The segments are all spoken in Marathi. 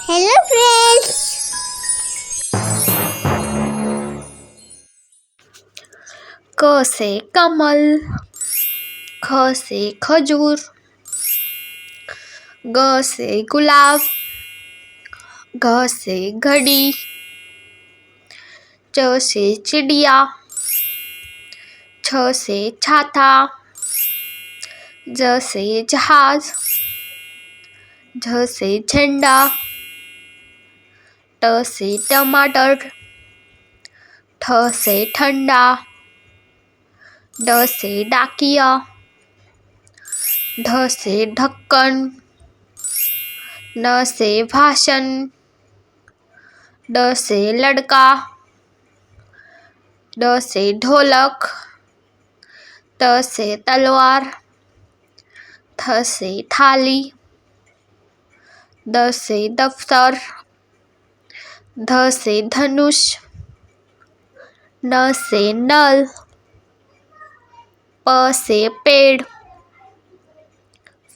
Hello friends. क से कमल, ख से खजूर, ग से गुलाब, घ से घड़ी, च से चिड़िया, छ से छाता, ज से जहाज, झ से झंडा, ट से टमाटर, ठ से ठंडा, ड से डाकिया, ढ से ढक्कन, न से भाषण, ड से लड़का, ड से ढोलक, त से तलवार, थ से थाली, द से दफ्तर, ध से धनुष, न से नल, प से पेड़,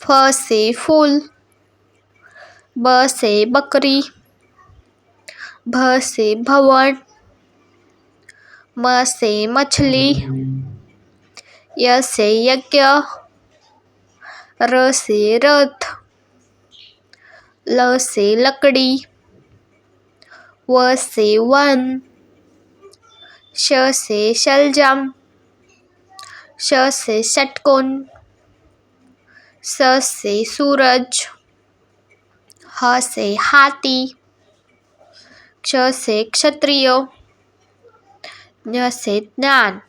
फ से फूल, ब से बकरी, भ से भवन, म से मछली, य से यज्ञ, र से रथ, ल से लकड़ी, व से वन, श से शलजम, श से षटकोण, स से सूरज, ह से हाथी, क्ष से क्षत्रिय, ज्ञ से ज्ञान।